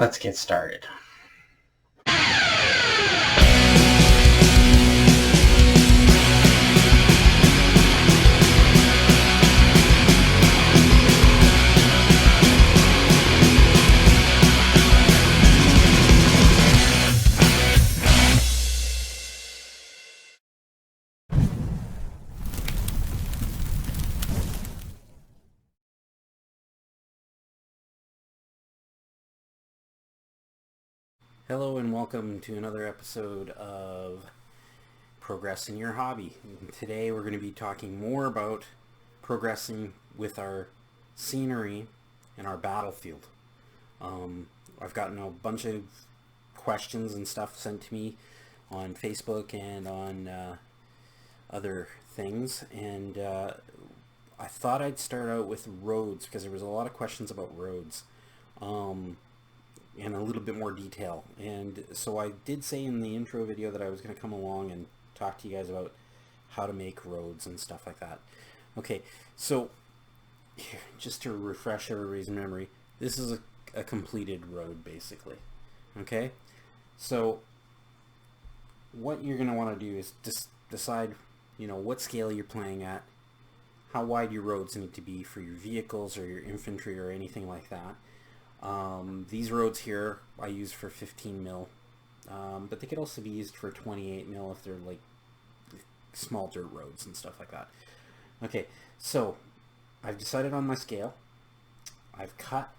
Let's get started. Hello and welcome to another episode of Progressing Your Hobby. And today we're going to be talking more about progressing with our scenery and our battlefield. I've gotten a bunch of questions and stuff sent to me on Facebook and on other things, and I thought I'd start out with roads because there was a lot of questions about roads. In a little bit more detail, and so I did say in the intro video that I was going to come along and talk to you guys about how to make roads and stuff like that. Okay, so just to refresh everybody's memory, this is a completed road basically. Okay, so what you're going to want to do is just decide, what scale you're playing at, how wide your roads need to be for your vehicles or your infantry or anything like that. These roads here I use for 15 mil, but they could also be used for 28 mil if they're like small dirt roads and stuff like that. Okay, so I've decided on my scale. I've cut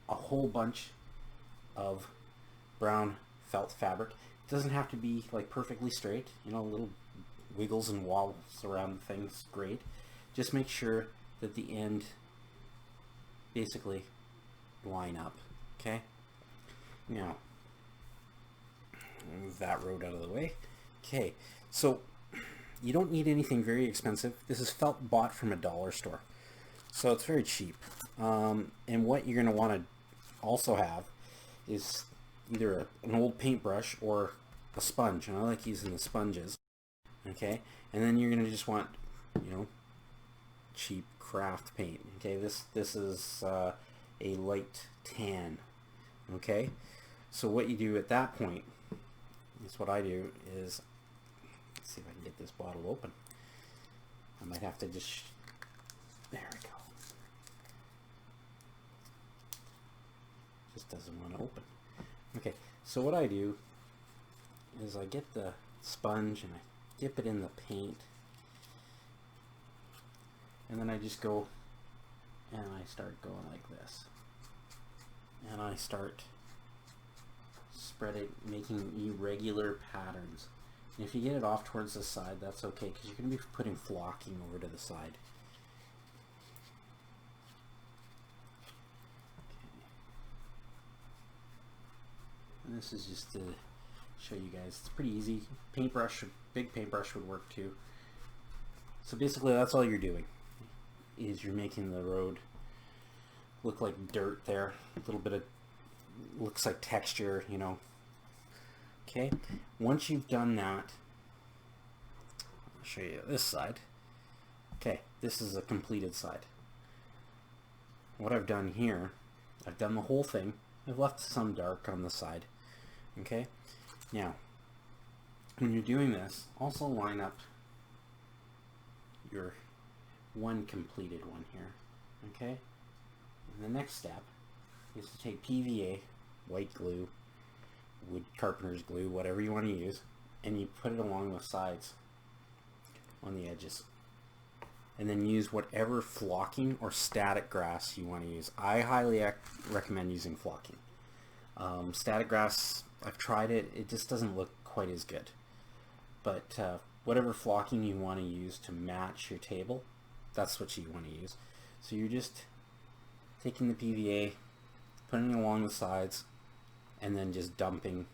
a whole bunch of brown felt fabric. It doesn't have to be like perfectly straight, little wiggles and wobbles around the thing's great. Just make sure that the end basically line up. Okay, now move that road out of the way. Okay, so you don't need anything very expensive. This is felt bought from a dollar store, so it's very cheap. And what you're going to want to also have is either an old paintbrush or a sponge, and I like using the sponges. Okay, and then you're going to just want cheap craft paint. Okay, this is a light tan. Okay, so what you do at that point is, what I do is, let's see if I can get this bottle open. I might have to just, there we go. Just doesn't want to open. Okay, so what I do is I get the sponge and I dip it in the paint, and then I just go and I start going like this, and I start spreading, making irregular patterns. And if you get it off towards the side, that's okay, because you're going to be putting flocking over to the side. Okay. And this is just to show you guys, it's pretty easy. Paintbrush, big paintbrush would work too. So basically that's all you're doing, is you're making the road look like dirt there. A little bit of, looks like texture, Okay, once you've done that, I'll show you this side. Okay, this is a completed side. What I've done here, I've done the whole thing. I've left some dark on the side. Okay, now when you're doing this, also line up your one completed one here. Okay, and the next step is to take PVA, white glue, wood carpenter's glue, whatever you want to use, and you put it along the sides on the edges, and then use whatever flocking or static grass you want to use. I highly recommend using flocking. Static grass, I've tried it, it just doesn't look quite as good, but whatever flocking you want to use to match your table, that's what you want to use. So you're just taking the PVA, putting it along the sides, and then just dumping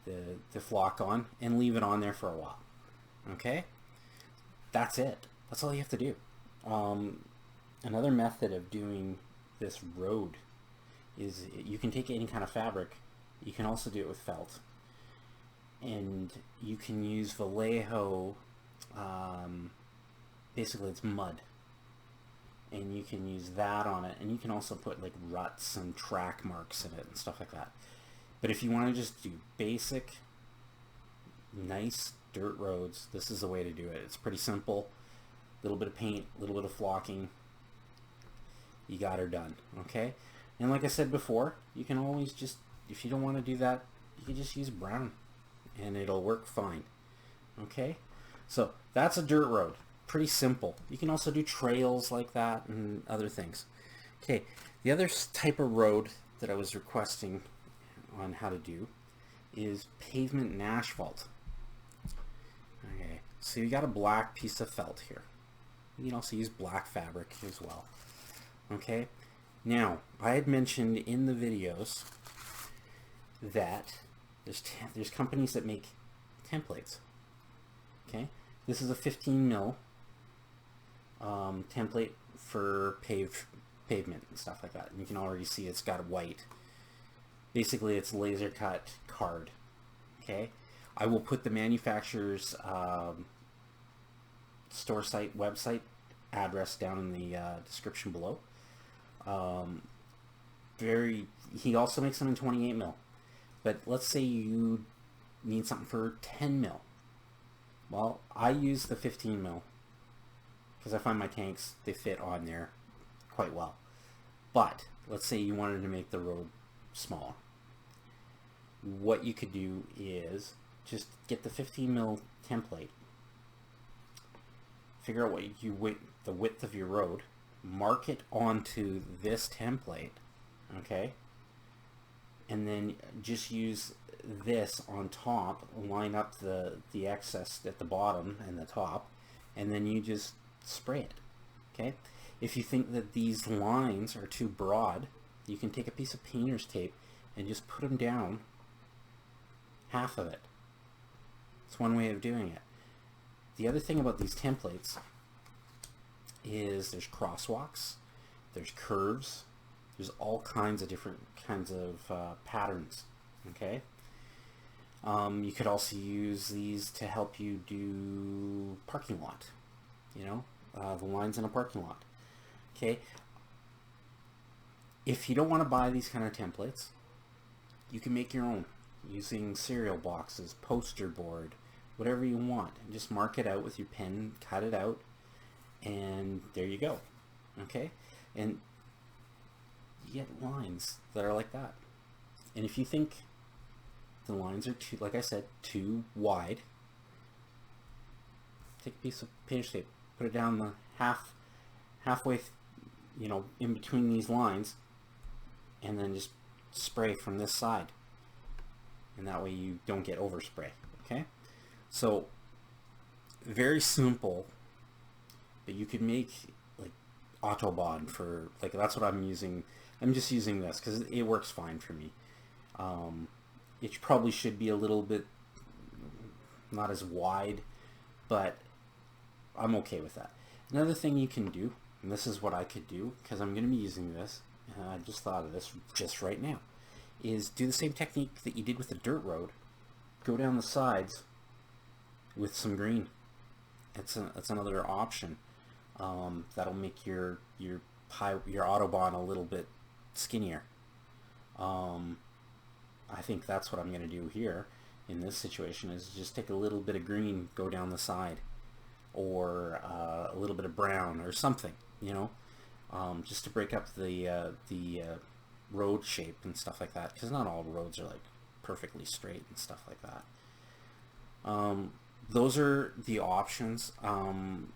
the flock on, and leave it on there for a while. Okay, that's it. That's all you have to do. Another method of doing this road is, you can take any kind of fabric. You can also do it with felt, and you can use Vallejo. Basically it's mud, and you can use that on it, and you can also put like ruts and track marks in it and stuff like that. But if you want to just do basic, nice dirt roads, this is the way to do it. It's pretty simple. A little bit of paint, a little bit of flocking. You got her done, okay? And like I said before, you can always just, if you don't want to do that, you can just use brown and it'll work fine, okay? So that's a dirt road. Pretty simple. You can also do trails like that and other things. Okay, the other type of road that I was requesting on how to do is pavement and asphalt. Okay, so you got a black piece of felt here. You can also use black fabric as well. Okay, now I had mentioned in the videos that there's companies that make templates. Okay, this is a 15 mil template for pavement and stuff like that. And you can already see it's got white. Basically, it's laser cut card. Okay, I will put the manufacturer's store site website address down in the description below. He also makes them in 28 mil. But let's say you need something for 10 mil. Well, I use the 15 mil because I find my tanks, they fit on there quite well. But let's say you wanted to make the road smaller. What you could do is just get the 15 mil template, figure out what the width of your road, mark it onto this template, okay, and then just use this on top, line up the excess at the bottom and the top, and then you just spray it. Okay, if you think that these lines are too broad, you can take a piece of painter's tape and just put them down half of it. It's one way of doing it. The other thing about these templates is there's crosswalks, there's curves, there's all kinds of different kinds of patterns. Okay, you could also use these to help you do parking lot, you know, the lines in a parking lot. Okay, if you don't want to buy these kind of templates, you can make your own using cereal boxes, poster board, whatever you want, and just mark it out with your pen, cut it out, and there you go. Okay, and you get lines that are like that. And if you think the lines are too, like I said, too wide, take a piece of painter's tape, put it down the halfway, you know, in between these lines, and then just spray from this side, and that way you don't get overspray. Okay, so very simple, but you could make like Autobahn for, like, that's what I'm using. I'm just using this because it works fine for me. It probably should be a little bit not as wide, but I'm okay with that. Another thing you can do, and this is what I could do because I'm going to be using this, and I just thought of this just right now, is do the same technique that you did with the dirt road. Go down the sides with some green. It's another option. That'll make your Autobahn a little bit skinnier. I think that's what I'm going to do here in this situation, is just take a little bit of green, go down the side, or a little bit of brown or something, you know, just to break up the road shape and stuff like that, because not all roads are like perfectly straight and stuff like that. Those are the options, and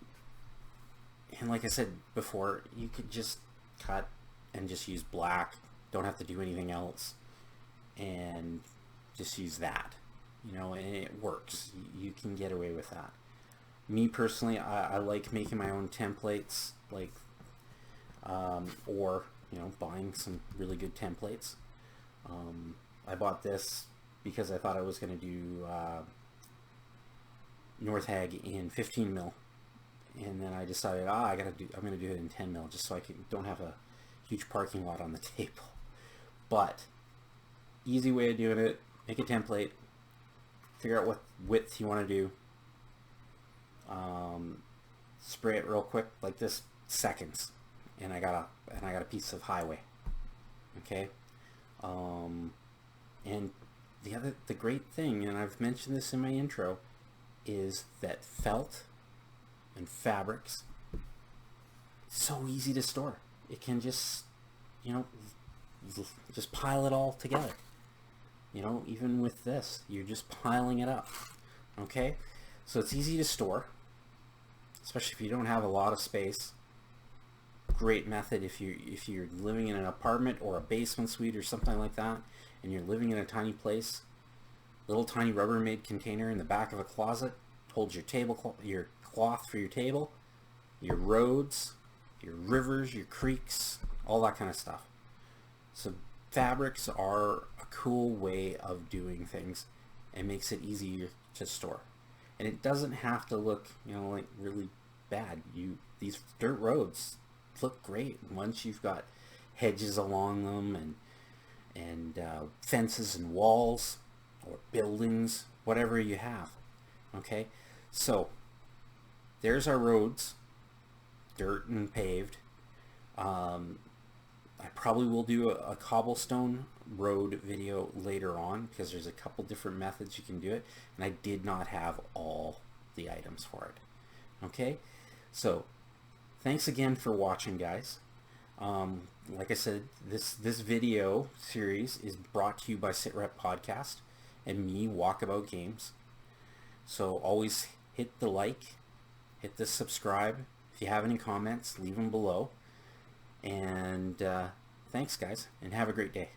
like I said before, you could just cut and just use black, don't have to do anything else, and just use that, you know, and it works. You can get away with that. Me personally, I like making my own templates, like, or, you know, buying some really good templates. I bought this because I thought I was going to do North Hag in 15 mil, and then I decided, I'm going to do it in 10 mil just so I don't have a huge parking lot on the table. But easy way of doing it: make a template, figure out what width you want to do, spray it real quick, like this, seconds, and I got a piece of highway. Okay, And the great thing, and I've mentioned this in my intro, is that felt and fabrics, so easy to store. It can just, just pile it all together. Even with this, you're just piling it up. Okay? So it's easy to store, especially if you don't have a lot of space. Great method if you're living in an apartment or a basement suite or something like that, and you're living in a tiny place. Little tiny Rubbermaid container in the back of a closet holds your cloth for your table, your roads, your rivers, your creeks, all that kind of stuff. So fabrics are a cool way of doing things and makes it easier to store. And it doesn't have to look, like really bad. These dirt roads look great once you've got hedges along them and fences and walls or buildings, whatever you have. Okay, so there's our roads, dirt and paved. I probably will do a cobblestone road video later on because there's a couple different methods you can do it, and I did not have all the items for it. Okay, so thanks again for watching, guys. Like I said, this video series is brought to you by SitRep Podcast and me, Walkabout Games. So always hit the like, hit the subscribe. If you have any comments, leave them below. And thanks, guys, and have a great day.